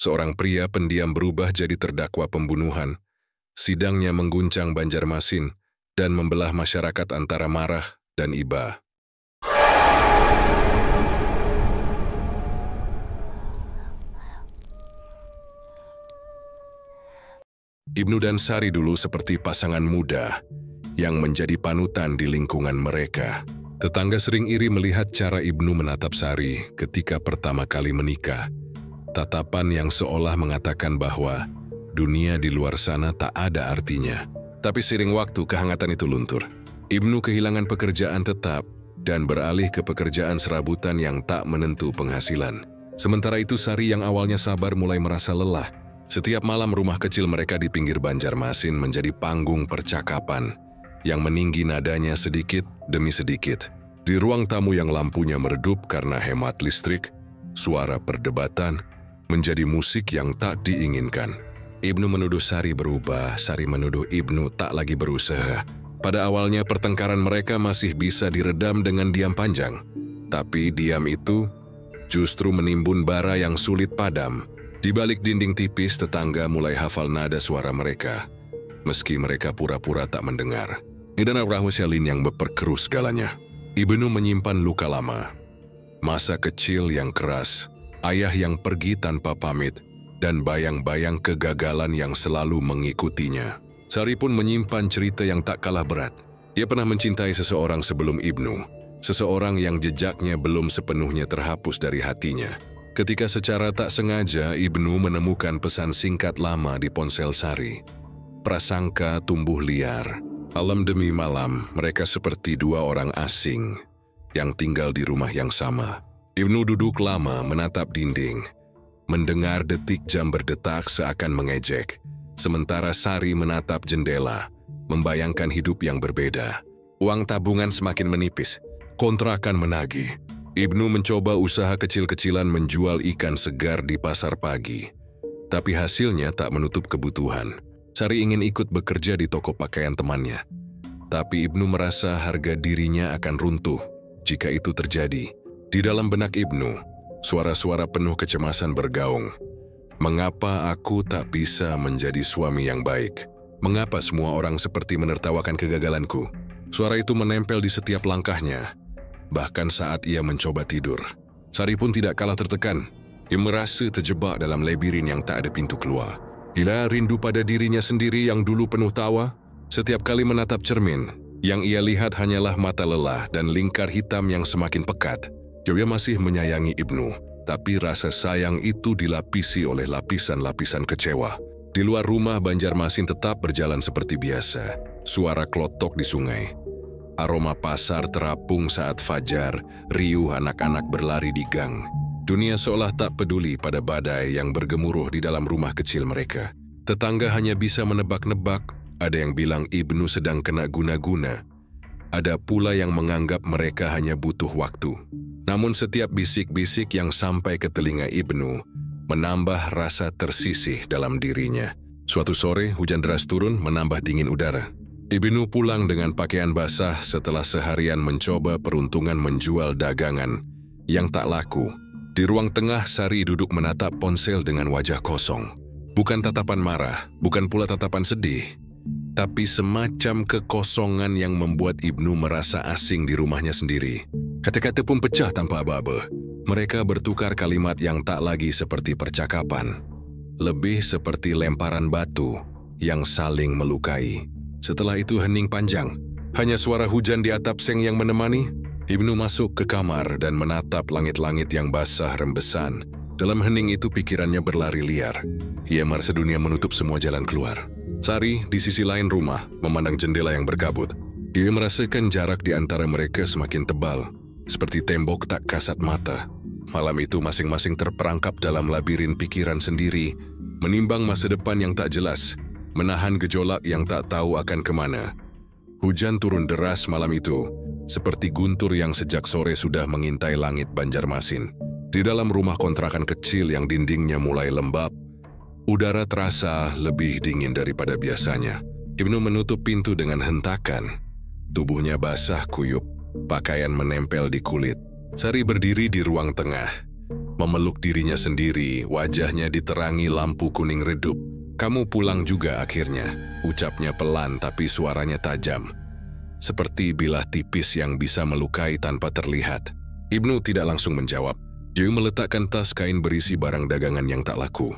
Seorang pria pendiam berubah jadi terdakwa pembunuhan. Sidangnya mengguncang Banjarmasin dan membelah masyarakat antara marah dan iba. Ibnu dan Sari dulu seperti pasangan muda yang menjadi panutan di lingkungan mereka. Tetangga sering iri melihat cara Ibnu menatap Sari ketika pertama kali menikah. Tatapan yang seolah mengatakan bahwa dunia di luar sana tak ada artinya. Tapi seiring waktu kehangatan itu luntur. Ibnu kehilangan pekerjaan tetap dan beralih ke pekerjaan serabutan yang tak menentu penghasilan. Sementara itu Sari yang awalnya sabar mulai merasa lelah. Setiap malam rumah kecil mereka di pinggir Banjarmasin menjadi panggung percakapan yang meninggi nadanya sedikit demi sedikit. Di ruang tamu yang lampunya meredup karena hemat listrik, suara perdebatan menjadi musik yang tak diinginkan. Ibnu menuduh Sari berubah, Sari menuduh Ibnu tak lagi berusaha. Pada awalnya pertengkaran mereka masih bisa diredam dengan diam panjang. Tapi diam itu justru menimbun bara yang sulit padam. Di balik dinding tipis, tetangga mulai hafal nada suara mereka, meski mereka pura-pura tak mendengar. Ini rahasia Lin yang memperkeruh segalanya. Ibnu menyimpan luka lama, masa kecil yang keras, ayah yang pergi tanpa pamit, dan bayang-bayang kegagalan yang selalu mengikutinya. Sari pun menyimpan cerita yang tak kalah berat. Ia pernah mencintai seseorang sebelum Ibnu, seseorang yang jejaknya belum sepenuhnya terhapus dari hatinya. Ketika secara tak sengaja Ibnu menemukan pesan singkat lama di ponsel Sari. Prasangka tumbuh liar. Malam demi malam, mereka seperti dua orang asing yang tinggal di rumah yang sama. Ibnu duduk lama menatap dinding, mendengar detik jam berdetak seakan mengejek. Sementara Sari menatap jendela, membayangkan hidup yang berbeda. Uang tabungan semakin menipis, kontrakan menagih. Ibnu mencoba usaha kecil-kecilan menjual ikan segar di pasar pagi. Tapi hasilnya tak menutup kebutuhan. Sari ingin ikut bekerja di toko pakaian temannya. Tapi Ibnu merasa harga dirinya akan runtuh jika itu terjadi. Di dalam benak Ibnu, suara-suara penuh kecemasan bergaung. Mengapa aku tak bisa menjadi suami yang baik? Mengapa semua orang seperti menertawakan kegagalanku? Suara itu menempel di setiap langkahnya. Bahkan saat ia mencoba tidur, Sari pun tidak kalah tertekan. Ia merasa terjebak dalam labirin yang tak ada pintu keluar. Ia rindu pada dirinya sendiri yang dulu penuh tawa. Setiap kali menatap cermin, yang ia lihat hanyalah mata lelah dan lingkar hitam yang semakin pekat. Ia masih menyayangi Ibnu, tapi rasa sayang itu dilapisi oleh lapisan-lapisan kecewa. Di luar rumah, Banjarmasin tetap berjalan seperti biasa. Suara klotok di sungai. Aroma pasar terapung saat fajar, riuh anak-anak berlari di gang. Dunia seolah tak peduli pada badai yang bergemuruh di dalam rumah kecil mereka. Tetangga hanya bisa menebak-nebak, ada yang bilang Ibnu sedang kena guna-guna. Ada pula yang menganggap mereka hanya butuh waktu. Namun setiap bisik-bisik yang sampai ke telinga Ibnu menambah rasa tersisih dalam dirinya. Suatu sore, hujan deras turun menambah dingin udara. Ibnu pulang dengan pakaian basah setelah seharian mencoba peruntungan menjual dagangan yang tak laku. Di ruang tengah, Sari duduk menatap ponsel dengan wajah kosong. Bukan tatapan marah, bukan pula tatapan sedih, tapi semacam kekosongan yang membuat Ibnu merasa asing di rumahnya sendiri. Kata-kata pun pecah tanpa aba-aba. Mereka bertukar kalimat yang tak lagi seperti percakapan. Lebih seperti lemparan batu yang saling melukai. Setelah itu hening panjang. Hanya suara hujan di atap seng yang menemani. Ibnu masuk ke kamar dan menatap langit-langit yang basah rembesan. Dalam hening itu pikirannya berlari liar. Ia merasa dunia menutup semua jalan keluar. Sari di sisi lain rumah memandang jendela yang berkabut. Ia merasakan jarak di antara mereka semakin tebal. Seperti tembok tak kasat mata. Malam itu masing-masing terperangkap dalam labirin pikiran sendiri, menimbang masa depan yang tak jelas, menahan gejolak yang tak tahu akan kemana. Hujan turun deras malam itu, seperti guntur yang sejak sore sudah mengintai langit Banjarmasin. Di dalam rumah kontrakan kecil yang dindingnya mulai lembab, udara terasa lebih dingin daripada biasanya. Ibnu menutup pintu dengan hentakan. Tubuhnya basah kuyup. Pakaian menempel di kulit. Sari berdiri di ruang tengah. memeluk dirinya sendiri, wajahnya diterangi lampu kuning redup. "Kamu pulang juga akhirnya," ucapnya pelan tapi suaranya tajam. Seperti bilah tipis yang bisa melukai tanpa terlihat. Ibnu tidak langsung menjawab. Dia meletakkan tas kain berisi barang dagangan yang tak laku.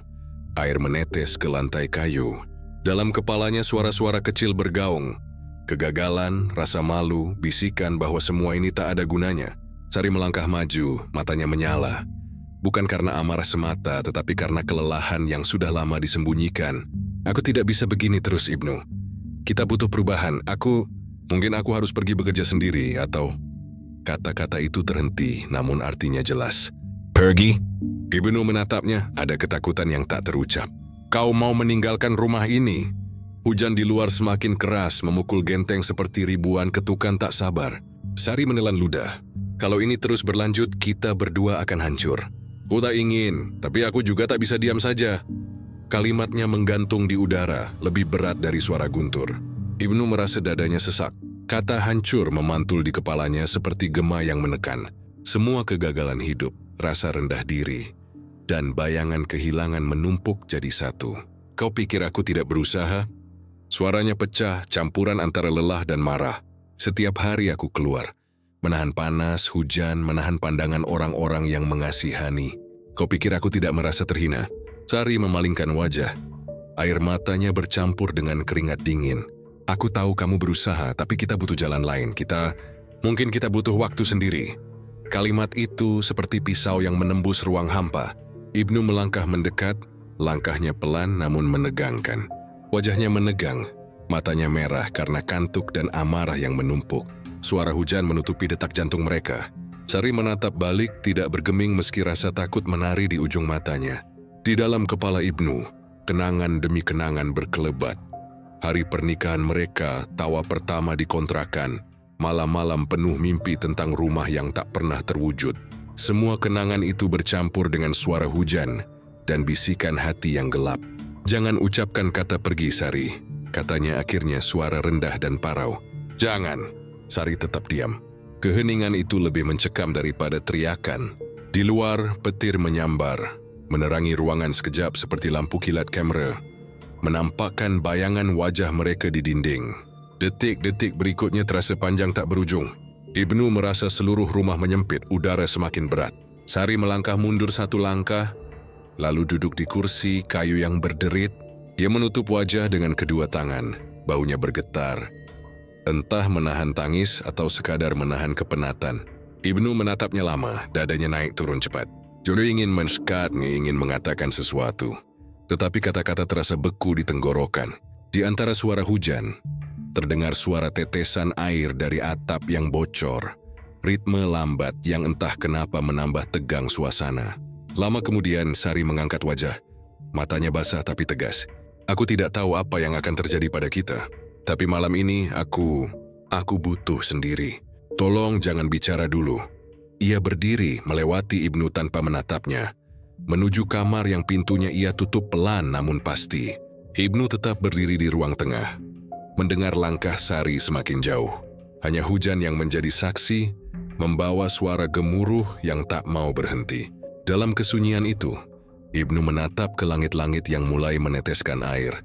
Air menetes ke lantai kayu. Dalam kepalanya suara-suara kecil bergaung. Kegagalan, rasa malu, bisikan bahwa semua ini tak ada gunanya. Sari melangkah maju, matanya menyala. Bukan karena amarah semata, tetapi karena kelelahan yang sudah lama disembunyikan. "Aku tidak bisa begini terus, Ibnu. Kita butuh perubahan. Mungkin aku harus pergi bekerja sendiri, atau..." Kata-kata itu terhenti, namun artinya jelas. "Pergi?" Ibnu menatapnya, ada ketakutan yang tak terucap. "Kau mau meninggalkan rumah ini?" Hujan di luar semakin keras, memukul genteng seperti ribuan ketukan tak sabar. Sari menelan ludah. "Kalau ini terus berlanjut, kita berdua akan hancur." "Aku tak ingin, tapi aku juga tak bisa diam saja." Kalimatnya menggantung di udara, lebih berat dari suara guntur. Ibnu merasa dadanya sesak. Kata hancur memantul di kepalanya seperti gema yang menekan. Semua kegagalan hidup, rasa rendah diri, dan bayangan kehilangan menumpuk jadi satu. "Kau pikir aku tidak berusaha?" Suaranya pecah, campuran antara lelah dan marah. "Setiap hari aku keluar, menahan panas, hujan, menahan pandangan orang-orang yang mengasihani. Kau pikir aku tidak merasa terhina?" Sari memalingkan wajah. Air matanya bercampur dengan keringat dingin. "Aku tahu kamu berusaha, tapi kita butuh jalan lain. Mungkin kita butuh waktu sendiri." Kalimat itu seperti pisau yang menembus ruang hampa. Ibnu melangkah mendekat, langkahnya pelan namun menegangkan. Wajahnya menegang, matanya merah karena kantuk dan amarah yang menumpuk. Suara hujan menutupi detak jantung mereka. Sari menatap balik, tidak bergeming meski rasa takut menari di ujung matanya. Di dalam kepala Ibnu, kenangan demi kenangan berkelebat. Hari pernikahan mereka, tawa pertama di kontrakan, malam-malam penuh mimpi tentang rumah yang tak pernah terwujud. Semua kenangan itu bercampur dengan suara hujan dan bisikan hati yang gelap. "Jangan ucapkan kata pergi, Sari," katanya akhirnya suara rendah dan parau. "Jangan." Sari tetap diam. Keheningan itu lebih mencekam daripada teriakan. Di luar, petir menyambar, menerangi ruangan sekejap seperti lampu kilat kamera, menampakkan bayangan wajah mereka di dinding. Detik-detik berikutnya terasa panjang tak berujung. Ibnu merasa seluruh rumah menyempit, udara semakin berat. Sari melangkah mundur satu langkah, lalu duduk di kursi kayu yang berderit. Ia menutup wajah dengan kedua tangan, baunya bergetar. Entah menahan tangis atau sekadar menahan kepenatan. Ibnu menatapnya lama, dadanya naik turun cepat. Jodoh ingin mensekat, ingin mengatakan sesuatu. Tetapi kata-kata terasa beku di tenggorokan. Di antara suara hujan, terdengar suara tetesan air dari atap yang bocor. Ritme lambat yang entah kenapa menambah tegang suasana. Lama kemudian Sari mengangkat wajah. Matanya basah tapi tegas. "Aku tidak tahu apa yang akan terjadi pada kita. Tapi malam ini aku butuh sendiri. Tolong jangan bicara dulu." Ia berdiri melewati Ibnu tanpa menatapnya. Menuju kamar yang pintunya ia tutup pelan namun pasti. Ibnu tetap berdiri di ruang tengah. Mendengar langkah Sari semakin jauh. Hanya hujan yang menjadi saksi, membawa suara gemuruh yang tak mau berhenti. Dalam kesunyian itu, Ibnu menatap ke langit-langit yang mulai meneteskan air.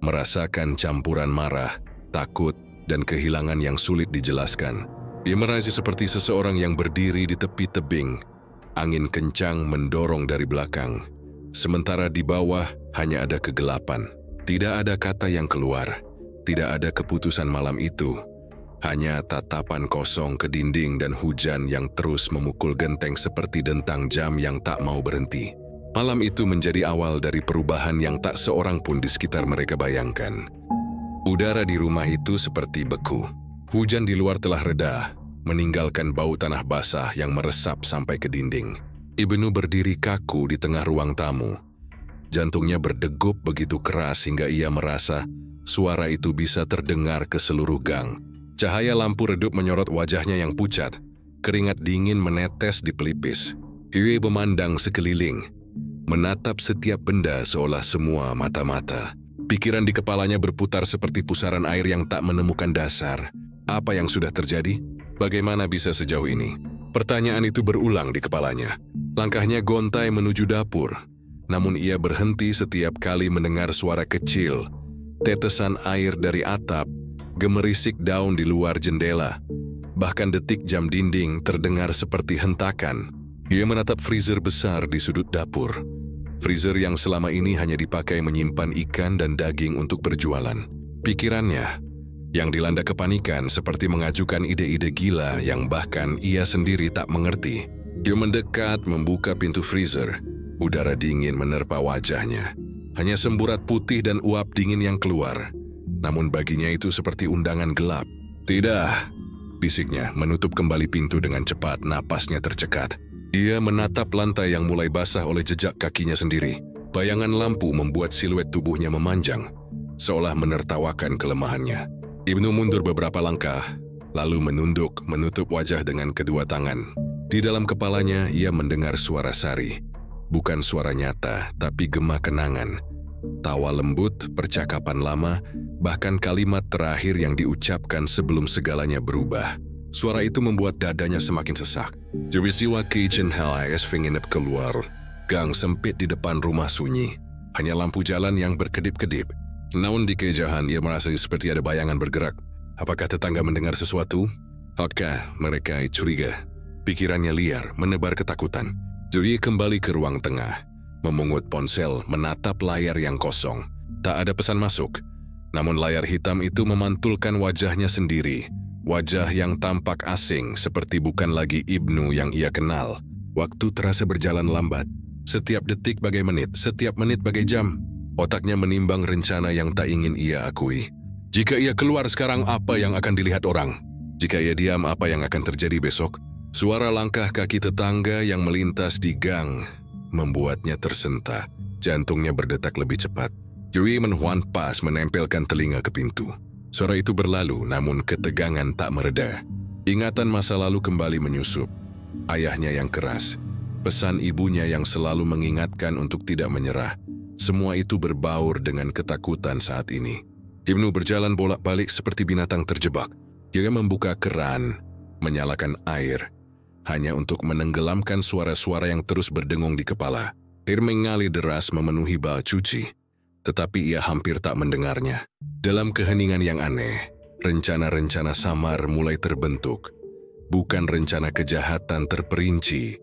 Merasakan campuran marah, takut, dan kehilangan yang sulit dijelaskan. Ia merasa seperti seseorang yang berdiri di tepi tebing. Angin kencang mendorong dari belakang. Sementara di bawah hanya ada kegelapan. Tidak ada kata yang keluar. Tidak ada keputusan malam itu. Hanya tatapan kosong ke dinding dan hujan yang terus memukul genteng seperti dentang jam yang tak mau berhenti. Malam itu menjadi awal dari perubahan yang tak seorang pun di sekitar mereka bayangkan. Udara di rumah itu seperti beku. Hujan di luar telah reda, meninggalkan bau tanah basah yang meresap sampai ke dinding. Ibnu berdiri kaku di tengah ruang tamu. Jantungnya berdegup begitu keras hingga ia merasa suara itu bisa terdengar ke seluruh gang. Cahaya lampu redup menyorot wajahnya yang pucat. Keringat dingin menetes di pelipis. Ia memandang sekeliling, menatap setiap benda seolah semua mata-mata. Pikiran di kepalanya berputar seperti pusaran air yang tak menemukan dasar. Apa yang sudah terjadi? Bagaimana bisa sejauh ini? Pertanyaan itu berulang di kepalanya. Langkahnya gontai menuju dapur, namun ia berhenti setiap kali mendengar suara kecil, tetesan air dari atap, gemerisik daun di luar jendela. Bahkan detik jam dinding terdengar seperti hentakan. Ia menatap freezer besar di sudut dapur. Freezer yang selama ini hanya dipakai menyimpan ikan dan daging untuk berjualan. Pikirannya yang dilanda kepanikan seperti mengajukan ide-ide gila yang bahkan ia sendiri tak mengerti. Dia mendekat membuka pintu freezer. Udara dingin menerpa wajahnya. Hanya semburat putih dan uap dingin yang keluar. Namun baginya itu seperti undangan gelap. Tidak, bisiknya menutup kembali pintu dengan cepat, napasnya tercekat. Ia menatap lantai yang mulai basah oleh jejak kakinya sendiri. Bayangan lampu membuat siluet tubuhnya memanjang, seolah menertawakan kelemahannya. Ibnu mundur beberapa langkah, lalu menunduk menutup wajah dengan kedua tangan. Di dalam kepalanya ia mendengar suara Sari. Bukan suara nyata, tapi gema kenangan. Tawa lembut, percakapan lama, bahkan kalimat terakhir yang diucapkan sebelum segalanya berubah. Suara itu membuat dadanya semakin sesak. Jewisiwa kitchen HIS finginep keluar. Gang sempit di depan rumah sunyi. Hanya lampu jalan yang berkedip-kedip. Namun di kejahan ia merasa seperti ada bayangan bergerak. Apakah tetangga mendengar sesuatu? Apakah mereka curiga? Pikirannya liar, menebar ketakutan. Juri kembali ke ruang tengah. Memungut ponsel, menatap layar yang kosong. Tak ada pesan masuk. Namun layar hitam itu memantulkan wajahnya sendiri. Wajah yang tampak asing seperti bukan lagi Ibnu yang ia kenal. Waktu terasa berjalan lambat. Setiap detik bagai menit, setiap menit bagai jam. Otaknya menimbang rencana yang tak ingin ia akui. Jika ia keluar sekarang, apa yang akan dilihat orang? Jika ia diam, apa yang akan terjadi besok? Suara langkah kaki tetangga yang melintas di gang membuatnya tersentak. Jantungnya berdetak lebih cepat. Jui Menhuan pas menempelkan telinga ke pintu. Suara itu berlalu, namun ketegangan tak mereda. Ingatan masa lalu kembali menyusup. Ayahnya yang keras, pesan ibunya yang selalu mengingatkan untuk tidak menyerah. Semua itu berbaur dengan ketakutan saat ini. Ibnu berjalan bolak-balik seperti binatang terjebak. Dia membuka keran, menyalakan air, hanya untuk menenggelamkan suara-suara yang terus berdengung di kepala. Air mengalir deras memenuhi bak cuci, tetapi ia hampir tak mendengarnya. Dalam keheningan yang aneh, rencana-rencana samar mulai terbentuk. Bukan rencana kejahatan terperinci,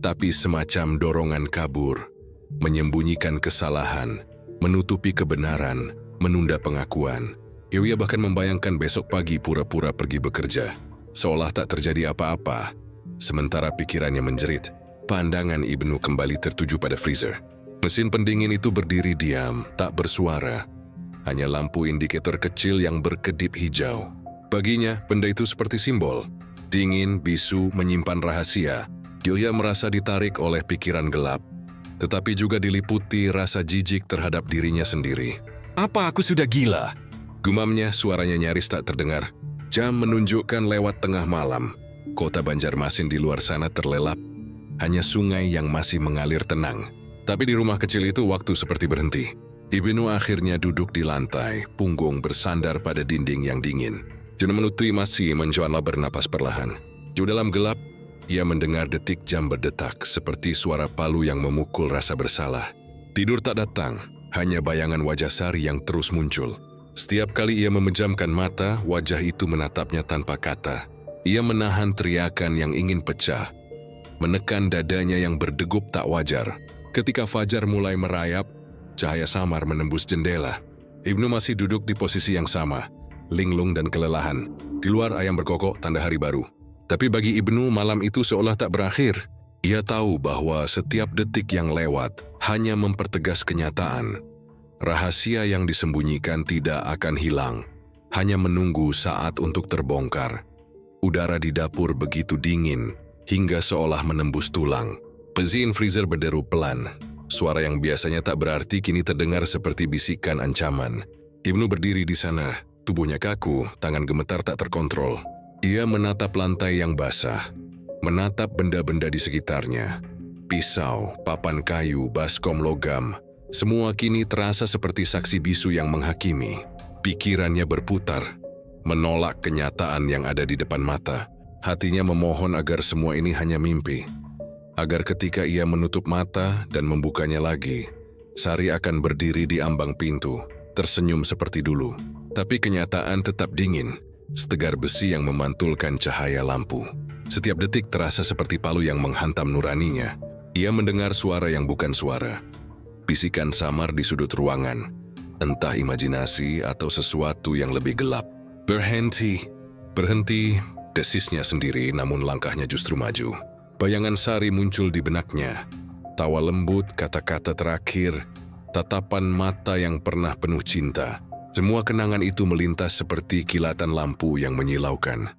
tapi semacam dorongan kabur. Menyembunyikan kesalahan, menutupi kebenaran, menunda pengakuan. Ia bahkan membayangkan besok pagi pura-pura pergi bekerja, seolah tak terjadi apa-apa. Sementara pikirannya menjerit, pandangan Ibnu kembali tertuju pada freezer. Mesin pendingin itu berdiri diam, tak bersuara. Hanya lampu indikator kecil yang berkedip hijau. Baginya, benda itu seperti simbol. Dingin, bisu, menyimpan rahasia. Gyoya merasa ditarik oleh pikiran gelap, tetapi juga diliputi rasa jijik terhadap dirinya sendiri. Apa aku sudah gila? Gumamnya, suaranya nyaris tak terdengar. Jam menunjukkan lewat tengah malam. Kota Banjarmasin di luar sana terlelap. Hanya sungai yang masih mengalir tenang. Tapi di rumah kecil itu waktu seperti berhenti. Ibnu akhirnya duduk di lantai, punggung bersandar pada dinding yang dingin. Juna menutupi masih mencoba bernapas perlahan. Di dalam gelap, ia mendengar detik jam berdetak seperti suara palu yang memukul rasa bersalah. Tidur tak datang, hanya bayangan wajah Sari yang terus muncul. Setiap kali ia memejamkan mata, wajah itu menatapnya tanpa kata. Ia menahan teriakan yang ingin pecah, menekan dadanya yang berdegup tak wajar. Ketika fajar mulai merayap, cahaya samar menembus jendela. Ibnu masih duduk di posisi yang sama, linglung dan kelelahan. Di luar ayam berkokok, tanda hari baru. Tapi bagi Ibnu, malam itu seolah tak berakhir. Ia tahu bahwa setiap detik yang lewat hanya mempertegas kenyataan. Rahasia yang disembunyikan tidak akan hilang, hanya menunggu saat untuk terbongkar. Udara di dapur begitu dingin, hingga seolah menembus tulang. Mesin freezer berderu pelan. Suara yang biasanya tak berarti kini terdengar seperti bisikan ancaman. Ibnu berdiri di sana, tubuhnya kaku, tangan gemetar tak terkontrol. Ia menatap lantai yang basah, menatap benda-benda di sekitarnya. Pisau, papan kayu, baskom logam, semua kini terasa seperti saksi bisu yang menghakimi. Pikirannya berputar, menolak kenyataan yang ada di depan mata. Hatinya memohon agar semua ini hanya mimpi. agar ketika ia menutup mata dan membukanya lagi, Sari akan berdiri di ambang pintu, tersenyum seperti dulu. Tapi kenyataan tetap dingin, setegar besi yang memantulkan cahaya lampu. Setiap detik terasa seperti palu yang menghantam nuraninya. Ia mendengar suara yang bukan suara. Bisikan samar di sudut ruangan, entah imajinasi atau sesuatu yang lebih gelap. Berhenti, berhenti, desisnya sendiri, namun langkahnya justru maju. Bayangan Sari muncul di benaknya. Tawa lembut, kata-kata terakhir, tatapan mata yang pernah penuh cinta. Semua kenangan itu melintas seperti kilatan lampu yang menyilaukan.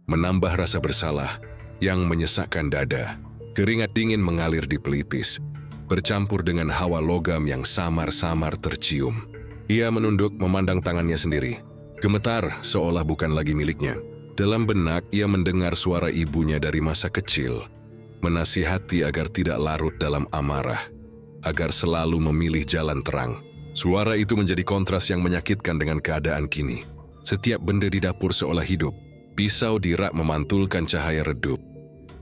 Menambah rasa bersalah yang menyesakkan dada. Keringat dingin mengalir di pelipis, bercampur dengan hawa logam yang samar-samar tercium. Ia menunduk memandang tangannya sendiri. Gemetar seolah bukan lagi miliknya. Dalam benak ia mendengar suara ibunya dari masa kecil. Menasihati agar tidak larut dalam amarah, agar selalu memilih jalan terang. Suara itu menjadi kontras yang menyakitkan dengan keadaan kini. Setiap benda di dapur seolah hidup. Pisau di rak memantulkan cahaya redup.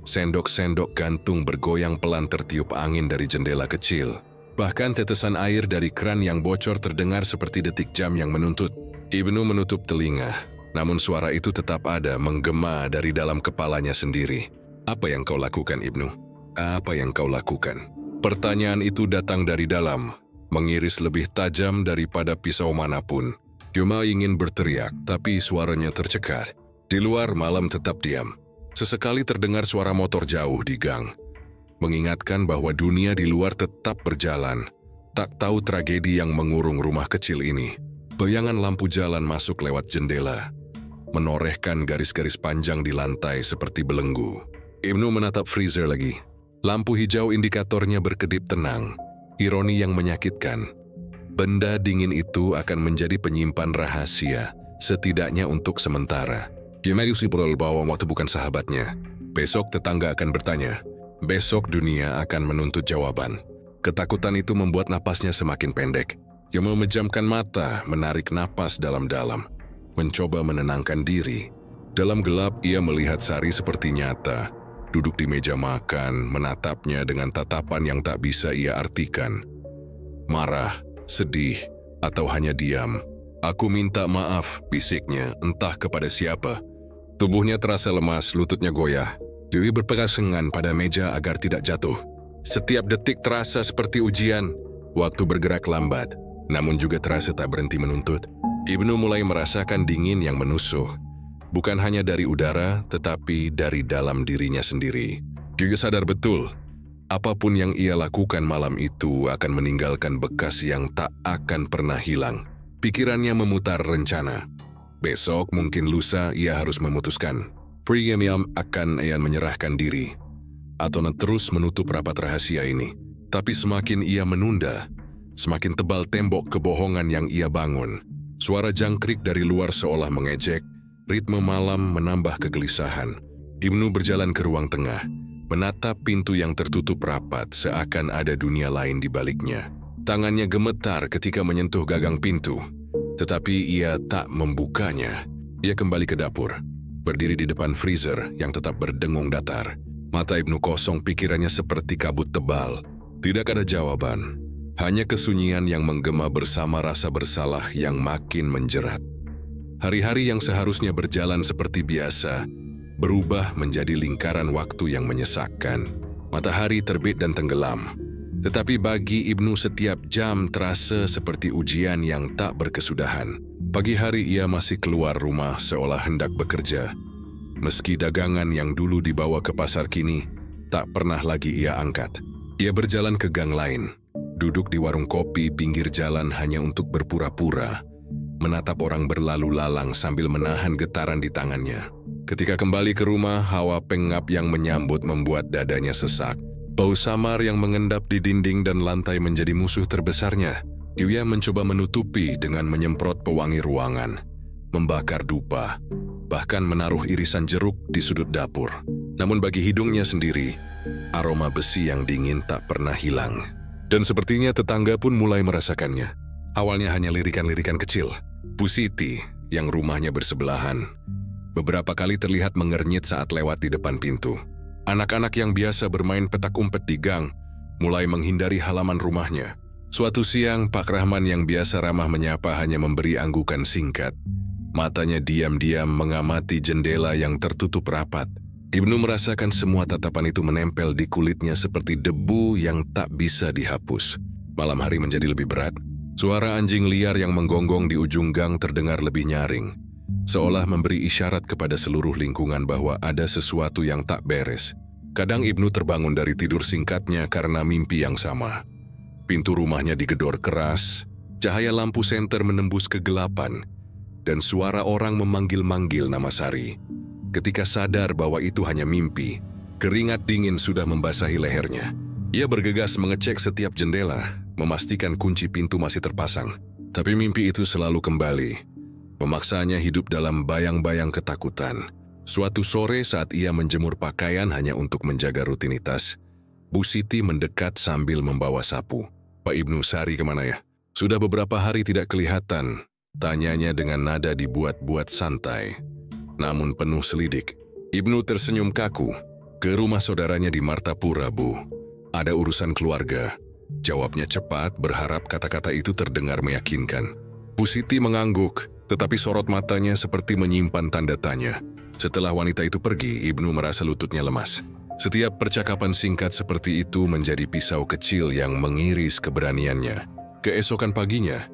Sendok-sendok gantung bergoyang pelan tertiup angin dari jendela kecil. Bahkan tetesan air dari keran yang bocor terdengar seperti detik jam yang menuntut. Ibnu menutup telinga, namun suara itu tetap ada menggema dari dalam kepalanya sendiri. Apa yang kau lakukan, Ibnu? Apa yang kau lakukan? Pertanyaan itu datang dari dalam, mengiris lebih tajam daripada pisau manapun. Yuma ingin berteriak, tapi suaranya tercekat. Di luar malam tetap diam. Sesekali terdengar suara motor jauh di gang, mengingatkan bahwa dunia di luar tetap berjalan. Tak tahu tragedi yang mengurung rumah kecil ini. Bayangan lampu jalan masuk lewat jendela, menorehkan garis-garis panjang di lantai seperti belenggu. Ibnu menatap freezer lagi. Lampu hijau indikatornya berkedip tenang. Ironi yang menyakitkan. Benda dingin itu akan menjadi penyimpan rahasia, setidaknya untuk sementara. Yumadiusi perlu bahwa waktu bukan sahabatnya. Besok tetangga akan bertanya. Besok dunia akan menuntut jawaban. Ketakutan itu membuat napasnya semakin pendek. Ia memejamkan mata, menarik napas dalam-dalam, mencoba menenangkan diri. Dalam gelap, ia melihat Sari seperti nyata, duduk di meja makan, menatapnya dengan tatapan yang tak bisa ia artikan. Marah, sedih, atau hanya diam. Aku minta maaf, bisiknya, entah kepada siapa. Tubuhnya terasa lemas, lututnya goyah. Dewi berpegangan pada meja agar tidak jatuh. Setiap detik terasa seperti ujian. Waktu bergerak lambat, namun juga terasa tak berhenti menuntut. Ibnu mulai merasakan dingin yang menusuk. Bukan hanya dari udara, tetapi dari dalam dirinya sendiri. Dia sadar betul, apapun yang ia lakukan malam itu akan meninggalkan bekas yang tak akan pernah hilang. Pikirannya memutar rencana. Besok, mungkin lusa, ia harus memutuskan. Priyam akan ia menyerahkan diri, atau terus menutup rapat rahasia ini. Tapi semakin ia menunda, semakin tebal tembok kebohongan yang ia bangun. Suara jangkrik dari luar seolah mengejek. Ritme malam menambah kegelisahan. Ibnu berjalan ke ruang tengah, menatap pintu yang tertutup rapat seakan ada dunia lain di baliknya. Tangannya gemetar ketika menyentuh gagang pintu, tetapi ia tak membukanya. Ia kembali ke dapur, berdiri di depan freezer yang tetap berdengung datar. Mata Ibnu kosong, pikirannya seperti kabut tebal. Tidak ada jawaban, hanya kesunyian yang menggema bersama rasa bersalah yang makin menjerat. Hari-hari yang seharusnya berjalan seperti biasa, berubah menjadi lingkaran waktu yang menyesakkan. Matahari terbit dan tenggelam. Tetapi bagi Ibnu setiap jam terasa seperti ujian yang tak berkesudahan. Pagi hari ia masih keluar rumah seolah hendak bekerja. Meski dagangan yang dulu dibawa ke pasar kini, tak pernah lagi ia angkat. Ia berjalan ke gang lain, duduk di warung kopi pinggir jalan hanya untuk berpura-pura, menatap orang berlalu lalang sambil menahan getaran di tangannya. Ketika kembali ke rumah, hawa pengap yang menyambut membuat dadanya sesak. Bau samar yang mengendap di dinding dan lantai menjadi musuh terbesarnya. Ia mencoba menutupi dengan menyemprot pewangi ruangan, membakar dupa, bahkan menaruh irisan jeruk di sudut dapur. Namun bagi hidungnya sendiri, aroma besi yang dingin tak pernah hilang. Dan sepertinya tetangga pun mulai merasakannya. Awalnya hanya lirikan-lirikan kecil. Bu Siti, yang rumahnya bersebelahan, beberapa kali terlihat mengernyit saat lewat di depan pintu. Anak-anak yang biasa bermain petak umpet di gang mulai menghindari halaman rumahnya. Suatu siang, Pak Rahman yang biasa ramah menyapa hanya memberi anggukan singkat. Matanya diam-diam mengamati jendela yang tertutup rapat. Ibnu merasakan semua tatapan itu menempel di kulitnya seperti debu yang tak bisa dihapus. Malam hari menjadi lebih berat. Suara anjing liar yang menggonggong di ujung gang terdengar lebih nyaring, seolah memberi isyarat kepada seluruh lingkungan bahwa ada sesuatu yang tak beres. Kadang Ibnu terbangun dari tidur singkatnya karena mimpi yang sama. Pintu rumahnya digedor keras, cahaya lampu senter menembus kegelapan, dan suara orang memanggil-manggil nama Sari. Ketika sadar bahwa itu hanya mimpi, keringat dingin sudah membasahi lehernya. Ia bergegas mengecek setiap jendela, memastikan kunci pintu masih terpasang. Tapi mimpi itu selalu kembali, memaksanya hidup dalam bayang-bayang ketakutan. Suatu sore saat ia menjemur pakaian hanya untuk menjaga rutinitas, Bu Siti mendekat sambil membawa sapu. "Pak Ibnu, Sari kemana ya? Sudah beberapa hari tidak kelihatan," tanyanya dengan nada dibuat-buat santai, namun penuh selidik. Ibnu tersenyum kaku. "Ke rumah saudaranya di Martapura, Bu. Ada urusan keluarga," jawabnya cepat, berharap kata-kata itu terdengar meyakinkan. Bu Siti mengangguk, tetapi sorot matanya seperti menyimpan tanda tanya. Setelah wanita itu pergi, Ibnu merasa lututnya lemas. Setiap percakapan singkat seperti itu menjadi pisau kecil yang mengiris keberaniannya. Keesokan paginya,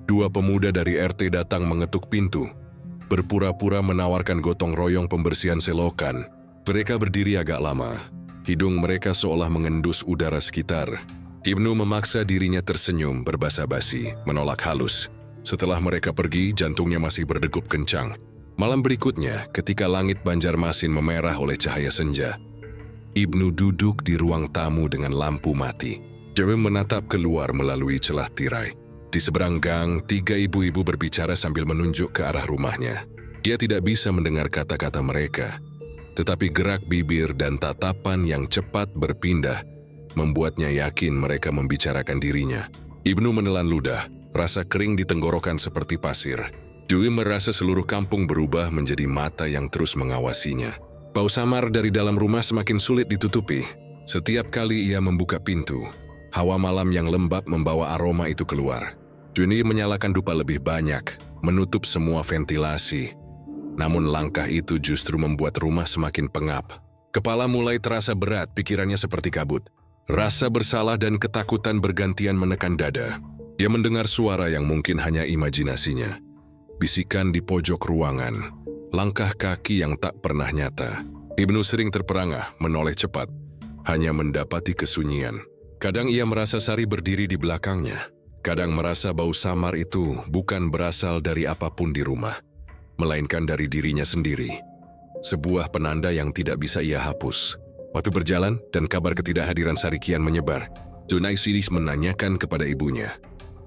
dua pemuda dari RT datang mengetuk pintu, berpura-pura menawarkan gotong royong pembersihan selokan. Mereka berdiri agak lama. Hidung mereka seolah mengendus udara sekitar. Ibnu memaksa dirinya tersenyum berbasa-basi, menolak halus. Setelah mereka pergi, jantungnya masih berdegup kencang. Malam berikutnya, ketika langit Banjarmasin memerah oleh cahaya senja, Ibnu duduk di ruang tamu dengan lampu mati. Dia menatap keluar melalui celah tirai. Di seberang gang, tiga ibu-ibu berbicara sambil menunjuk ke arah rumahnya. Dia tidak bisa mendengar kata-kata mereka, tetapi gerak bibir dan tatapan yang cepat berpindah membuatnya yakin mereka membicarakan dirinya. Ibnu menelan ludah, rasa kering di tenggorokan seperti pasir. Dwi merasa seluruh kampung berubah menjadi mata yang terus mengawasinya. Bau samar dari dalam rumah semakin sulit ditutupi. Setiap kali ia membuka pintu, hawa malam yang lembab membawa aroma itu keluar. Dwi menyalakan dupa lebih banyak, menutup semua ventilasi. Namun langkah itu justru membuat rumah semakin pengap. Kepala mulai terasa berat, pikirannya seperti kabut. Rasa bersalah dan ketakutan bergantian menekan dada. Ia mendengar suara yang mungkin hanya imajinasinya. Bisikan di pojok ruangan, langkah kaki yang tak pernah nyata. Ibnu sering terperangah, menoleh cepat, hanya mendapati kesunyian. Kadang ia merasa Sari berdiri di belakangnya. Kadang merasa bau samar itu bukan berasal dari apapun di rumah, melainkan dari dirinya sendiri. Sebuah penanda yang tidak bisa ia hapus. Waktu berjalan dan kabar ketidakhadiran Sari kian menyebar, Junai Sidis menanyakan kepada ibunya,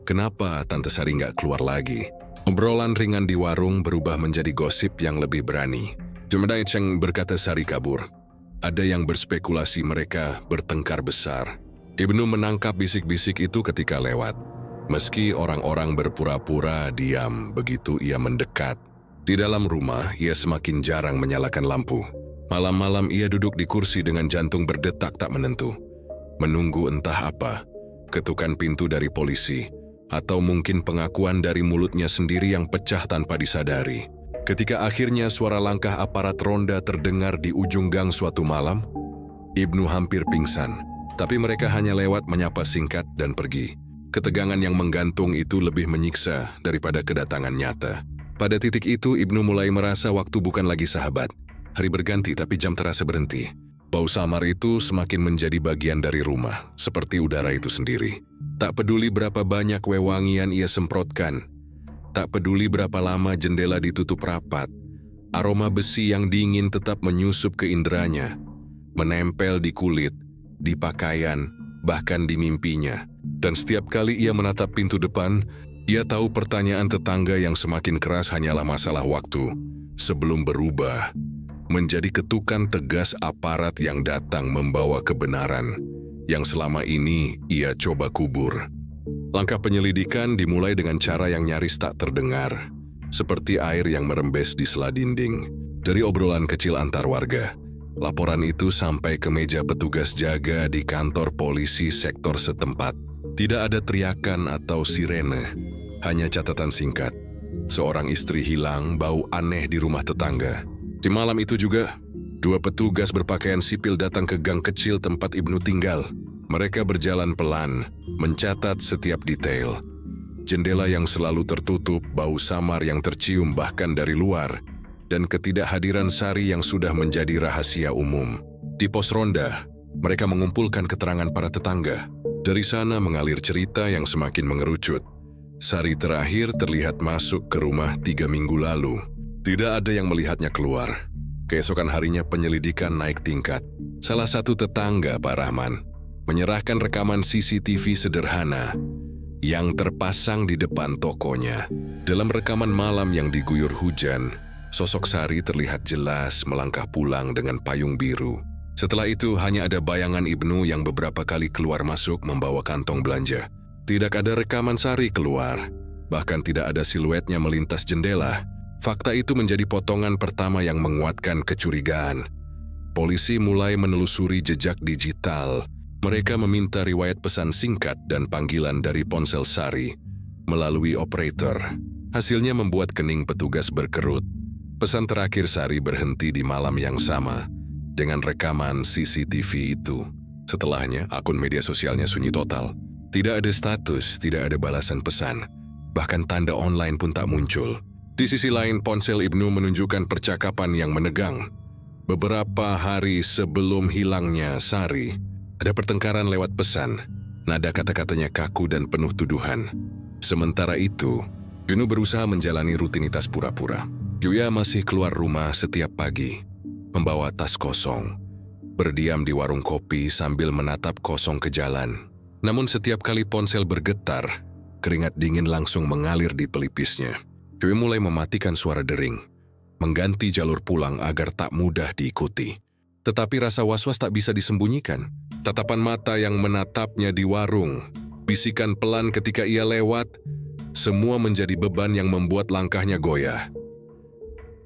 kenapa Tante Sari nggak keluar lagi? Obrolan ringan di warung berubah menjadi gosip yang lebih berani. Junai Cheng berkata Sari kabur. Ada yang berspekulasi mereka bertengkar besar. Ibnu menangkap bisik-bisik itu ketika lewat. Meski orang-orang berpura-pura diam begitu ia mendekat. Di dalam rumah, ia semakin jarang menyalakan lampu. Malam-malam ia duduk di kursi dengan jantung berdetak tak menentu. Menunggu entah apa, ketukan pintu dari polisi, atau mungkin pengakuan dari mulutnya sendiri yang pecah tanpa disadari. Ketika akhirnya suara langkah aparat ronda terdengar di ujung gang suatu malam, Ibnu hampir pingsan, tapi mereka hanya lewat menyapa singkat dan pergi. Ketegangan yang menggantung itu lebih menyiksa daripada kedatangan nyata. Pada titik itu, Ibnu mulai merasa waktu bukan lagi sahabat. Hari berganti tapi jam terasa berhenti. Bau samar itu semakin menjadi bagian dari rumah, seperti udara itu sendiri. Tak peduli berapa banyak wewangian ia semprotkan, tak peduli berapa lama jendela ditutup rapat, aroma besi yang dingin tetap menyusup ke inderanya, menempel di kulit, di pakaian, bahkan di mimpinya. Dan setiap kali ia menatap pintu depan, ia tahu pertanyaan tetangga yang semakin keras hanyalah masalah waktu sebelum berubah menjadi ketukan tegas aparat yang datang membawa kebenaran yang selama ini ia coba kubur. Langkah penyelidikan dimulai dengan cara yang nyaris tak terdengar, seperti air yang merembes di sela dinding. Dari obrolan kecil antar warga, Laporan itu sampai ke meja petugas jaga di kantor polisi sektor setempat. Tidak ada teriakan atau sirene, hanya catatan singkat. Seorang istri hilang, bau aneh di rumah tetangga. Di malam itu juga, 2 petugas berpakaian sipil datang ke gang kecil tempat Ibnu tinggal. Mereka berjalan pelan, mencatat setiap detail. Jendela yang selalu tertutup, bau samar yang tercium bahkan dari luar, dan ketidakhadiran Sari yang sudah menjadi rahasia umum. Di pos ronda, mereka mengumpulkan keterangan para tetangga. Dari sana mengalir cerita yang semakin mengerucut. Sari terakhir terlihat masuk ke rumah 3 minggu lalu. Tidak ada yang melihatnya keluar. Keesokan harinya penyelidikan naik tingkat. Salah satu tetangga, Pak Rahman, menyerahkan rekaman CCTV sederhana yang terpasang di depan tokonya. Dalam rekaman malam yang diguyur hujan, sosok Sari terlihat jelas melangkah pulang dengan payung biru. Setelah itu hanya ada bayangan Ibnu yang beberapa kali keluar masuk membawa kantong belanja. Tidak ada rekaman Sari keluar, bahkan tidak ada siluetnya melintas jendela. Fakta itu menjadi potongan pertama yang menguatkan kecurigaan. Polisi mulai menelusuri jejak digital. Mereka meminta riwayat pesan singkat dan panggilan dari ponsel Sari melalui operator. Hasilnya membuat kening petugas berkerut. Pesan terakhir Sari berhenti di malam yang sama dengan rekaman CCTV itu. Setelahnya, akun media sosialnya sunyi total. Tidak ada status, tidak ada balasan pesan. Bahkan tanda online pun tak muncul. Di sisi lain, ponsel Ibnu menunjukkan percakapan yang menegang. Beberapa hari sebelum hilangnya Sari, ada pertengkaran lewat pesan. Nada kata-katanya kaku dan penuh tuduhan. Sementara itu, Ibnu berusaha menjalani rutinitas pura-pura. Yuya masih keluar rumah setiap pagi, membawa tas kosong, berdiam di warung kopi sambil menatap kosong ke jalan. Namun setiap kali ponsel bergetar, keringat dingin langsung mengalir di pelipisnya. Yuya mulai mematikan suara dering, mengganti jalur pulang agar tak mudah diikuti. Tetapi rasa was-was tak bisa disembunyikan. Tatapan mata yang menatapnya di warung, bisikan pelan ketika ia lewat, semua menjadi beban yang membuat langkahnya goyah.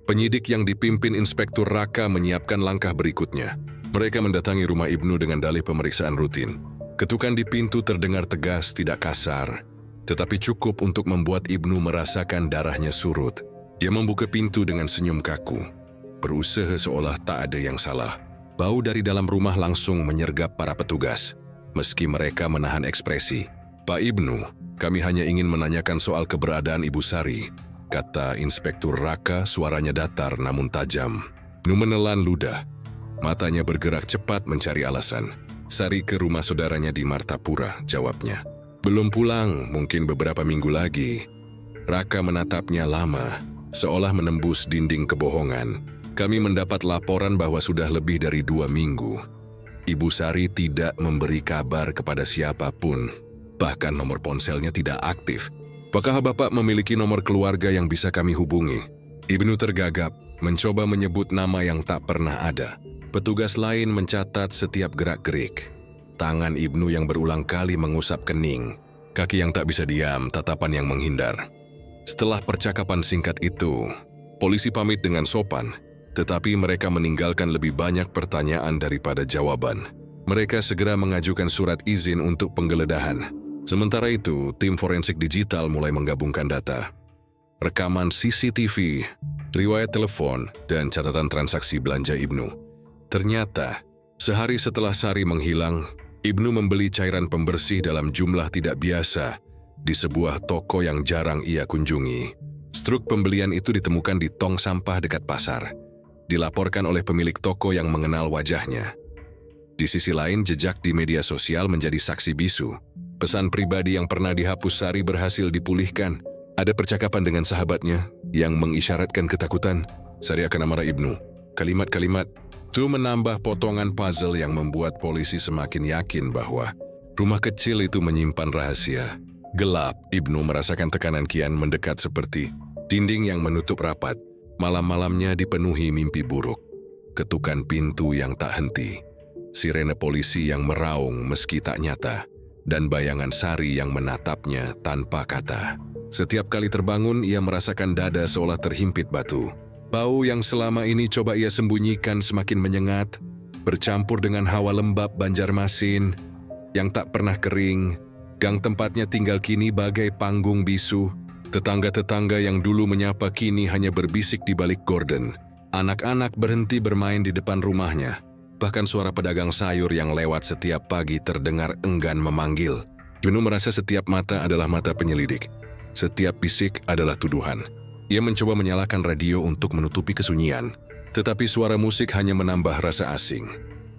Penyidik yang dipimpin Inspektur Raka menyiapkan langkah berikutnya. Mereka mendatangi rumah Ibnu dengan dalih pemeriksaan rutin. Ketukan di pintu terdengar tegas, tidak kasar, tetapi cukup untuk membuat Ibnu merasakan darahnya surut. Dia membuka pintu dengan senyum kaku, berusaha seolah tak ada yang salah. Bau dari dalam rumah langsung menyergap para petugas, meski mereka menahan ekspresi. "Pak Ibnu, kami hanya ingin menanyakan soal keberadaan Ibu Sari," kata Inspektur Raka, suaranya datar namun tajam. Ibnu menelan ludah, matanya bergerak cepat mencari alasan. "Sari ke rumah saudaranya di Martapura," jawabnya. "Belum pulang, mungkin beberapa minggu lagi." Raka menatapnya lama, seolah menembus dinding kebohongan. "Kami mendapat laporan bahwa sudah lebih dari 2 minggu. Ibu Sari tidak memberi kabar kepada siapapun. Bahkan nomor ponselnya tidak aktif. Apakah Bapak memiliki nomor keluarga yang bisa kami hubungi?" Ibnu tergagap, mencoba menyebut nama yang tak pernah ada. Petugas lain mencatat setiap gerak-gerik. Tangan Ibnu yang berulang kali mengusap kening. Kaki yang tak bisa diam, tatapan yang menghindar. Setelah percakapan singkat itu, polisi pamit dengan sopan, tetapi mereka meninggalkan lebih banyak pertanyaan daripada jawaban. Mereka segera mengajukan surat izin untuk penggeledahan. Sementara itu, tim forensik digital mulai menggabungkan data. Rekaman CCTV, riwayat telepon, dan catatan transaksi belanja Ibnu. Ternyata, sehari setelah Sari menghilang, Ibnu membeli cairan pembersih dalam jumlah tidak biasa di sebuah toko yang jarang ia kunjungi. Struk pembelian itu ditemukan di tong sampah dekat pasar. Dilaporkan oleh pemilik toko yang mengenal wajahnya. Di sisi lain, jejak di media sosial menjadi saksi bisu. Pesan pribadi yang pernah dihapus Sari berhasil dipulihkan. Ada percakapan dengan sahabatnya yang mengisyaratkan ketakutan. "Sari akan amarah Ibnu." Kalimat-kalimat itu menambah potongan puzzle yang membuat polisi semakin yakin bahwa rumah kecil itu menyimpan rahasia. Gelap, Ibnu merasakan tekanan kian mendekat seperti dinding yang menutup rapat. Malam-malamnya dipenuhi mimpi buruk. Ketukan pintu yang tak henti, sirene polisi yang meraung meski tak nyata, dan bayangan Sari yang menatapnya tanpa kata. Setiap kali terbangun, ia merasakan dada seolah terhimpit batu. Bau yang selama ini coba ia sembunyikan semakin menyengat, bercampur dengan hawa lembab Banjarmasin yang tak pernah kering. Gang tempatnya tinggal kini bagai panggung bisu. Tetangga-tetangga yang dulu menyapa kini hanya berbisik di balik gorden. Anak-anak berhenti bermain di depan rumahnya. Bahkan suara pedagang sayur yang lewat setiap pagi terdengar enggan memanggil. Ibnu merasa setiap mata adalah mata penyelidik. Setiap bisik adalah tuduhan. Ia mencoba menyalakan radio untuk menutupi kesunyian. Tetapi suara musik hanya menambah rasa asing.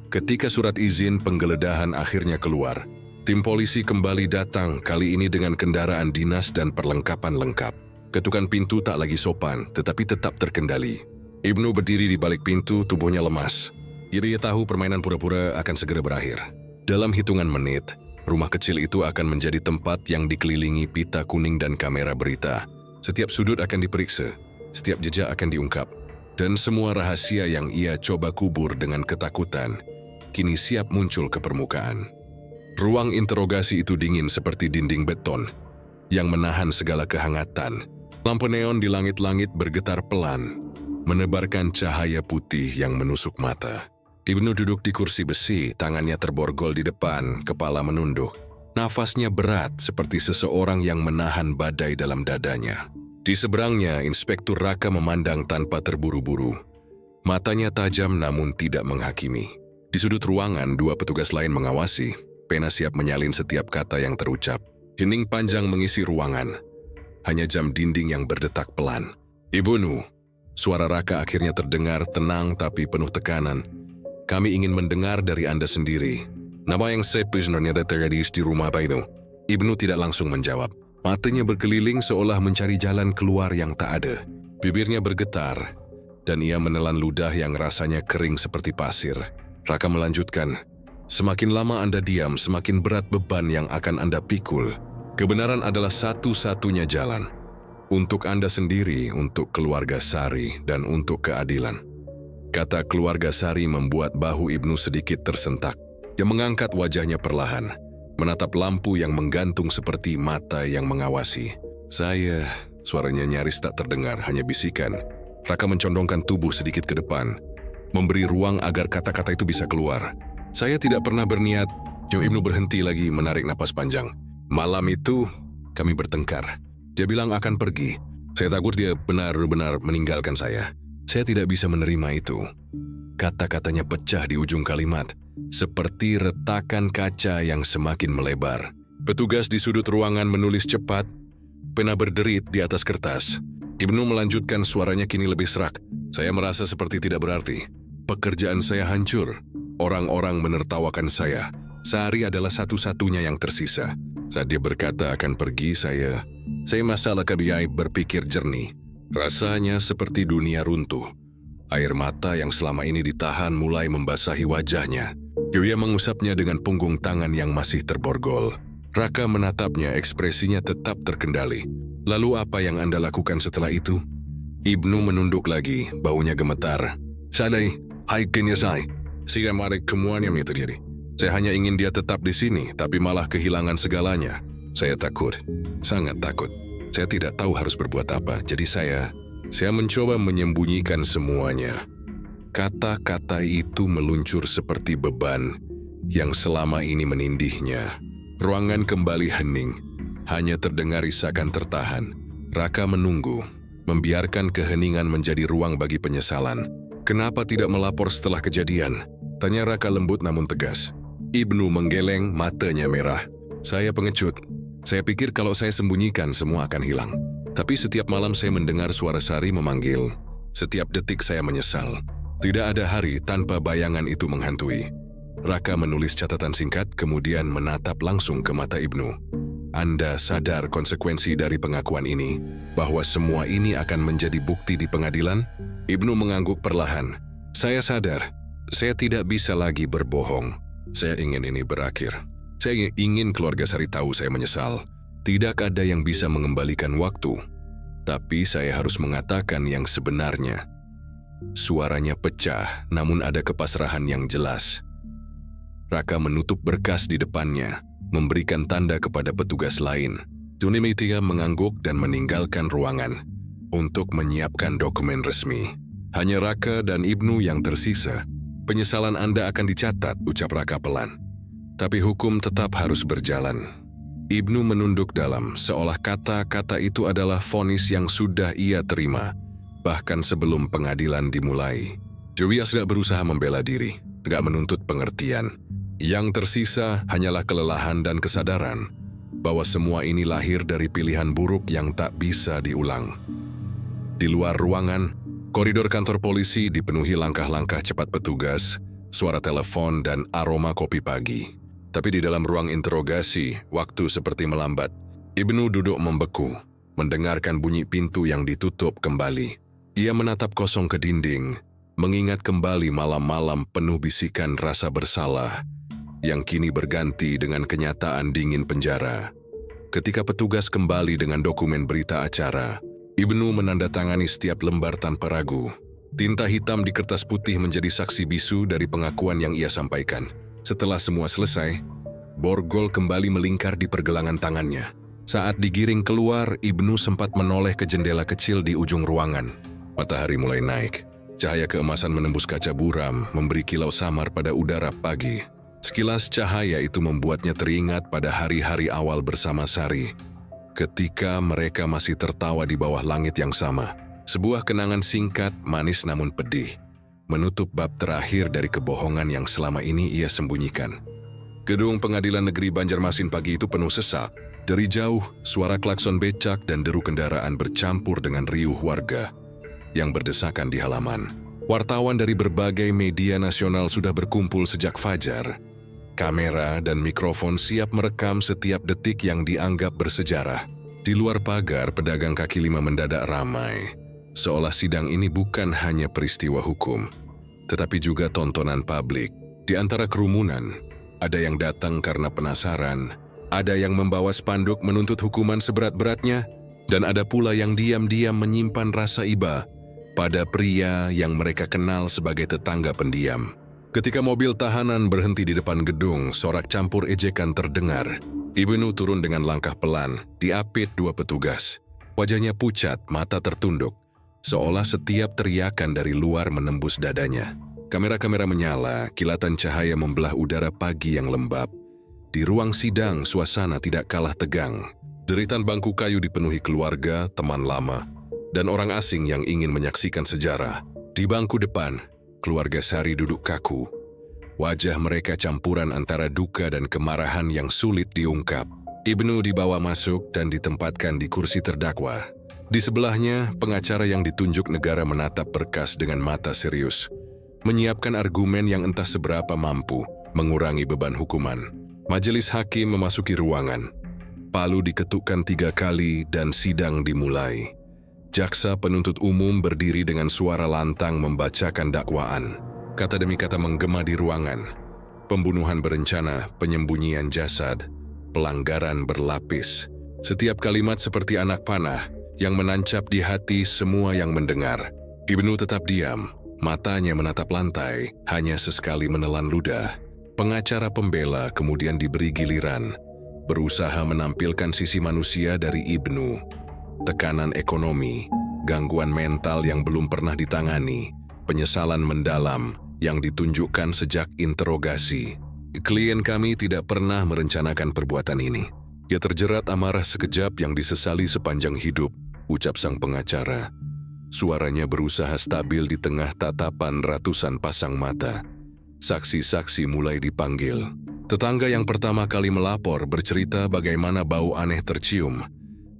Ketika surat izin penggeledahan akhirnya keluar, tim polisi kembali datang, kali ini dengan kendaraan dinas dan perlengkapan lengkap. Ketukan pintu tak lagi sopan, tetapi tetap terkendali. Ibnu berdiri di balik pintu, tubuhnya lemas. Ia tahu permainan pura-pura akan segera berakhir. Dalam hitungan menit, rumah kecil itu akan menjadi tempat yang dikelilingi pita kuning dan kamera berita. Setiap sudut akan diperiksa, setiap jejak akan diungkap. Dan semua rahasia yang ia coba kubur dengan ketakutan, kini siap muncul ke permukaan. Ruang interogasi itu dingin seperti dinding beton yang menahan segala kehangatan. Lampu neon di langit-langit bergetar pelan, menebarkan cahaya putih yang menusuk mata. Ibnu duduk di kursi besi, tangannya terborgol di depan, kepala menunduk. Nafasnya berat seperti seseorang yang menahan badai dalam dadanya. Di seberangnya, Inspektur Raka memandang tanpa terburu-buru. Matanya tajam namun tidak menghakimi. Di sudut ruangan, dua petugas lain mengawasi. Pena siap menyalin setiap kata yang terucap. Hening panjang mengisi ruangan. Hanya jam dinding yang berdetak pelan. "Ibnu," suara Raka akhirnya terdengar tenang tapi penuh tekanan. "Kami ingin mendengar dari Anda sendiri. Nama yang sebenarnya terjadi di rumah apa itu?" Ibnu tidak langsung menjawab. Matanya berkeliling seolah mencari jalan keluar yang tak ada. Bibirnya bergetar, dan ia menelan ludah yang rasanya kering seperti pasir. Raka melanjutkan, "Semakin lama Anda diam, semakin berat beban yang akan Anda pikul. Kebenaran adalah satu-satunya jalan. Untuk Anda sendiri, untuk keluarga Sari, dan untuk keadilan." Kata keluarga Sari membuat bahu Ibnu sedikit tersentak. Dia mengangkat wajahnya perlahan, menatap lampu yang menggantung seperti mata yang mengawasi. "Saya," suaranya nyaris tak terdengar, hanya bisikan. Raka mencondongkan tubuh sedikit ke depan, memberi ruang agar kata-kata itu bisa keluar. "Saya tidak pernah berniat." Ibnu berhenti lagi, menarik napas panjang. "Malam itu, kami bertengkar. Dia bilang akan pergi. Saya takut dia benar-benar meninggalkan saya. Saya tidak bisa menerima itu." Kata-katanya pecah di ujung kalimat, seperti retakan kaca yang semakin melebar. Petugas di sudut ruangan menulis cepat, pena berderit di atas kertas. Ibnu melanjutkan, suaranya kini lebih serak. "Saya merasa seperti tidak berarti. Pekerjaan saya hancur. Orang-orang menertawakan saya. Sari adalah satu-satunya yang tersisa. Saat dia berkata akan pergi, saya masalah kebiayai berpikir jernih. Rasanya seperti dunia runtuh. Air mata yang selama ini ditahan mulai membasahi wajahnya. Dia mengusapnya dengan punggung tangan yang masih terborgol. Raka menatapnya, ekspresinya tetap terkendali. "Lalu apa yang Anda lakukan setelah itu?" Ibnu menunduk lagi, baunya gemetar. "Saya terjadi. Saya hanya ingin dia tetap di sini, tapi malah kehilangan segalanya. Saya takut, sangat takut. Saya tidak tahu harus berbuat apa, jadi saya mencoba menyembunyikan semuanya." Kata-kata itu meluncur seperti beban yang selama ini menindihnya. Ruangan kembali hening, hanya terdengar isakan tertahan. Raka menunggu, membiarkan keheningan menjadi ruang bagi penyesalan. "Kenapa tidak melapor setelah kejadian?" tanya Raka lembut namun tegas. Ibnu menggeleng, matanya merah. "Saya pengecut. Saya pikir kalau saya sembunyikan semua akan hilang. Tapi setiap malam saya mendengar suara Sari memanggil. Setiap detik saya menyesal. Tidak ada hari tanpa bayangan itu menghantui." Raka menulis catatan singkat, kemudian menatap langsung ke mata Ibnu. "Anda sadar konsekuensi dari pengakuan ini? Bahwa semua ini akan menjadi bukti di pengadilan?" Ibnu mengangguk perlahan. "Saya sadar. Saya tidak bisa lagi berbohong. Saya ingin ini berakhir. Saya ingin keluarga Sari tahu saya menyesal. Tidak ada yang bisa mengembalikan waktu. Tapi saya harus mengatakan yang sebenarnya." Suaranya pecah, namun ada kepasrahan yang jelas. Raka menutup berkas di depannya, memberikan tanda kepada petugas lain. Juni Metia mengangguk dan meninggalkan ruangan untuk menyiapkan dokumen resmi. Hanya Raka dan Ibnu yang tersisa. Penyesalan Anda akan dicatat, ucap Raka pelan. Tapi hukum tetap harus berjalan. Ibnu menunduk dalam, seolah kata-kata itu adalah vonis yang sudah ia terima, bahkan sebelum pengadilan dimulai. Jowias tidak berusaha membela diri, tidak menuntut pengertian. Yang tersisa hanyalah kelelahan dan kesadaran bahwa semua ini lahir dari pilihan buruk yang tak bisa diulang. Di luar ruangan, koridor kantor polisi dipenuhi langkah-langkah cepat petugas, suara telepon, dan aroma kopi pagi. Tapi di dalam ruang interogasi, waktu seperti melambat. Ibnu duduk membeku, mendengarkan bunyi pintu yang ditutup kembali. Ia menatap kosong ke dinding, mengingat kembali malam-malam penuh bisikan rasa bersalah, yang kini berganti dengan kenyataan dingin penjara. Ketika petugas kembali dengan dokumen berita acara, Ibnu menandatangani setiap lembar tanpa ragu. Tinta hitam di kertas putih menjadi saksi bisu dari pengakuan yang ia sampaikan. Setelah semua selesai, borgol kembali melingkar di pergelangan tangannya. Saat digiring keluar, Ibnu sempat menoleh ke jendela kecil di ujung ruangan. Matahari mulai naik. Cahaya keemasan menembus kaca buram, memberi kilau samar pada udara pagi. Sekilas cahaya itu membuatnya teringat pada hari-hari awal bersama Sari. Ketika mereka masih tertawa di bawah langit yang sama. Sebuah kenangan singkat, manis namun pedih, menutup bab terakhir dari kebohongan yang selama ini ia sembunyikan. Gedung Pengadilan Negeri Banjarmasin pagi itu penuh sesak. Dari jauh, suara klakson becak dan deru kendaraan bercampur dengan riuh warga yang berdesakan di halaman. Wartawan dari berbagai media nasional sudah berkumpul sejak fajar. Kamera dan mikrofon siap merekam setiap detik yang dianggap bersejarah. Di luar pagar, pedagang kaki lima mendadak ramai, seolah sidang ini bukan hanya peristiwa hukum, tetapi juga tontonan publik. Di antara kerumunan, ada yang datang karena penasaran, ada yang membawa spanduk menuntut hukuman seberat-beratnya, dan ada pula yang diam-diam menyimpan rasa iba pada pria yang mereka kenal sebagai tetangga pendiam. Ketika mobil tahanan berhenti di depan gedung, sorak campur ejekan terdengar. Ibnu turun dengan langkah pelan, diapit dua petugas. Wajahnya pucat, mata tertunduk, seolah setiap teriakan dari luar menembus dadanya. Kamera-kamera menyala, kilatan cahaya membelah udara pagi yang lembab. Di ruang sidang, suasana tidak kalah tegang. Deritan bangku kayu dipenuhi keluarga, teman lama, dan orang asing yang ingin menyaksikan sejarah. Di bangku depan, keluarga Sari duduk kaku. Wajah mereka campuran antara duka dan kemarahan yang sulit diungkap. Ibnu dibawa masuk dan ditempatkan di kursi terdakwa. Di sebelahnya, pengacara yang ditunjuk negara menatap berkas dengan mata serius, menyiapkan argumen yang entah seberapa mampu mengurangi beban hukuman. Majelis hakim memasuki ruangan. Palu diketukkan 3 kali dan sidang dimulai. Jaksa penuntut umum berdiri dengan suara lantang membacakan dakwaan. Kata demi kata menggema di ruangan. Pembunuhan berencana, penyembunyian jasad, pelanggaran berlapis. Setiap kalimat seperti anak panah yang menancap di hati semua yang mendengar. Ibnu tetap diam, matanya menatap lantai, hanya sesekali menelan ludah. Pengacara pembela kemudian diberi giliran, berusaha menampilkan sisi manusia dari Ibnu. Tekanan ekonomi, gangguan mental yang belum pernah ditangani, penyesalan mendalam yang ditunjukkan sejak interogasi. Klien kami tidak pernah merencanakan perbuatan ini. Ia terjerat amarah sekejap yang disesali sepanjang hidup, ucap sang pengacara. Suaranya berusaha stabil di tengah tatapan ratusan pasang mata. Saksi-saksi mulai dipanggil. Tetangga yang pertama kali melapor bercerita bagaimana bau aneh tercium,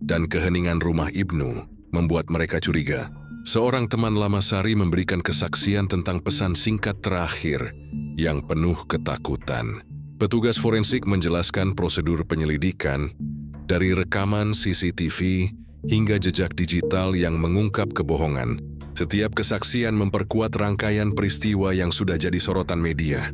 dan keheningan rumah Ibnu membuat mereka curiga. Seorang teman lama Sari memberikan kesaksian tentang pesan singkat terakhir yang penuh ketakutan. Petugas forensik menjelaskan prosedur penyelidikan dari rekaman CCTV hingga jejak digital yang mengungkap kebohongan. Setiap kesaksian memperkuat rangkaian peristiwa yang sudah jadi sorotan media,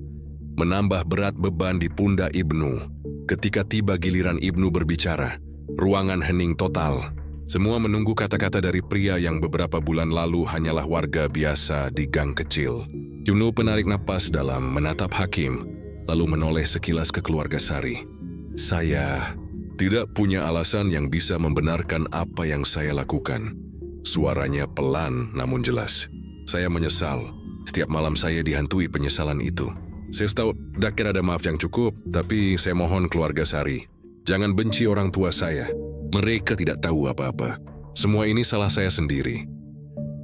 menambah berat beban di pundak Ibnu. Ketika tiba giliran Ibnu berbicara, ruangan hening total. Semua menunggu kata-kata dari pria yang beberapa bulan lalu hanyalah warga biasa di gang kecil. Ibnu menarik napas dalam, menatap hakim, lalu menoleh sekilas ke keluarga Sari. Saya tidak punya alasan yang bisa membenarkan apa yang saya lakukan. Suaranya pelan namun jelas. Saya menyesal. Setiap malam saya dihantui penyesalan itu. Saya tahu dakir ada maaf yang cukup, tapi saya mohon keluarga Sari, jangan benci orang tua saya. Mereka tidak tahu apa-apa. Semua ini salah saya sendiri.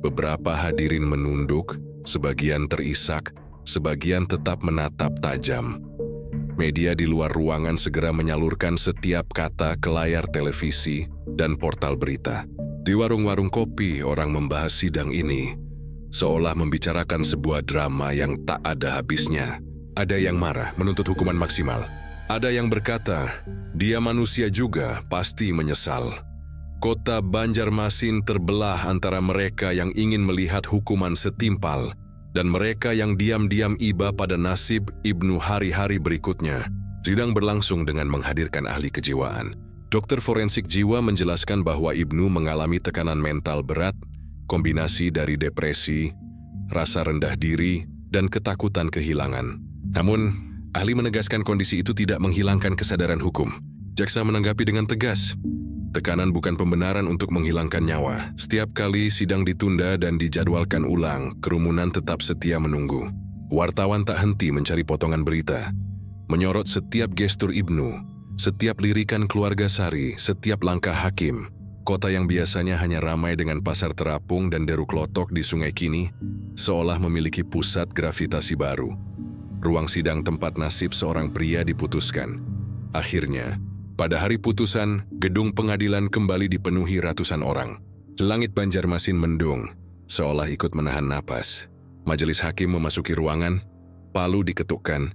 Beberapa hadirin menunduk, sebagian terisak, sebagian tetap menatap tajam. Media di luar ruangan segera menyalurkan setiap kata ke layar televisi dan portal berita. Di warung-warung kopi, orang membahas sidang ini, seolah membicarakan sebuah drama yang tak ada habisnya. Ada yang marah, menuntut hukuman maksimal. Ada yang berkata, dia manusia juga, pasti menyesal. Kota Banjarmasin terbelah antara mereka yang ingin melihat hukuman setimpal dan mereka yang diam-diam iba pada nasib Ibnu hari-hari berikutnya. Sidang berlangsung dengan menghadirkan ahli kejiwaan. Dokter forensik jiwa menjelaskan bahwa Ibnu mengalami tekanan mental berat, kombinasi dari depresi, rasa rendah diri, dan ketakutan kehilangan. Namun, ahli menegaskan kondisi itu tidak menghilangkan kesadaran hukum. Jaksa menanggapi dengan tegas, tekanan bukan pembenaran untuk menghilangkan nyawa. Setiap kali sidang ditunda dan dijadwalkan ulang, kerumunan tetap setia menunggu. Wartawan tak henti mencari potongan berita, menyorot setiap gestur Ibnu, setiap lirikan keluarga Sari, setiap langkah hakim. Kota yang biasanya hanya ramai dengan pasar terapung dan deru klotok di sungai kini, seolah memiliki pusat gravitasi baru. Ruang sidang tempat nasib seorang pria diputuskan. Akhirnya, pada hari putusan, gedung pengadilan kembali dipenuhi ratusan orang. Langit Banjarmasin mendung, seolah ikut menahan napas. Majelis hakim memasuki ruangan, palu diketukkan,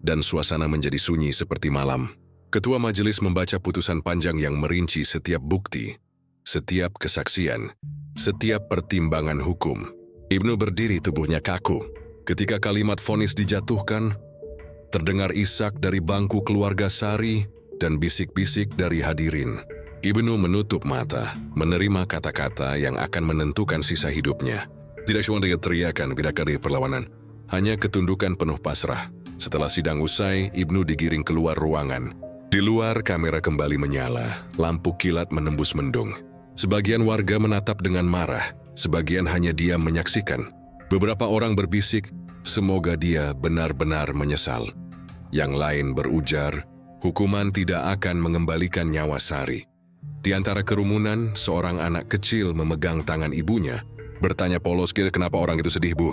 dan suasana menjadi sunyi seperti malam. Ketua majelis membaca putusan panjang yang merinci setiap bukti, setiap kesaksian, setiap pertimbangan hukum. Ibnu berdiri, tubuhnya kaku. Ketika kalimat vonis dijatuhkan, terdengar isak dari bangku keluarga Sari dan bisik-bisik dari hadirin. Ibnu menutup mata, menerima kata-kata yang akan menentukan sisa hidupnya. Tidak cuma dia teriakan bidadari perlawanan, hanya ketundukan penuh pasrah. Setelah sidang usai, Ibnu digiring keluar ruangan. Di luar, kamera kembali menyala, lampu kilat menembus mendung. Sebagian warga menatap dengan marah, sebagian hanya diam menyaksikan. Beberapa orang berbisik, semoga dia benar-benar menyesal. Yang lain berujar, hukuman tidak akan mengembalikan nyawa Sari. Di antara kerumunan, seorang anak kecil memegang tangan ibunya, bertanya polos, kenapa orang itu sedih, Bu?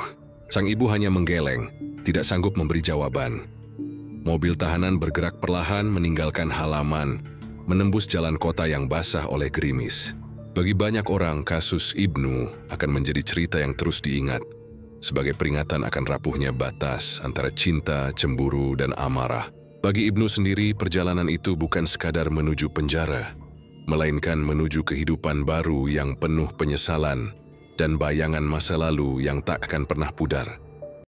Sang ibu hanya menggeleng, tidak sanggup memberi jawaban. Mobil tahanan bergerak perlahan meninggalkan halaman, menembus jalan kota yang basah oleh gerimis. Bagi banyak orang, kasus Ibnu akan menjadi cerita yang terus diingat, sebagai peringatan akan rapuhnya batas antara cinta, cemburu, dan amarah. Bagi Ibnu sendiri, perjalanan itu bukan sekadar menuju penjara, melainkan menuju kehidupan baru yang penuh penyesalan dan bayangan masa lalu yang tak akan pernah pudar.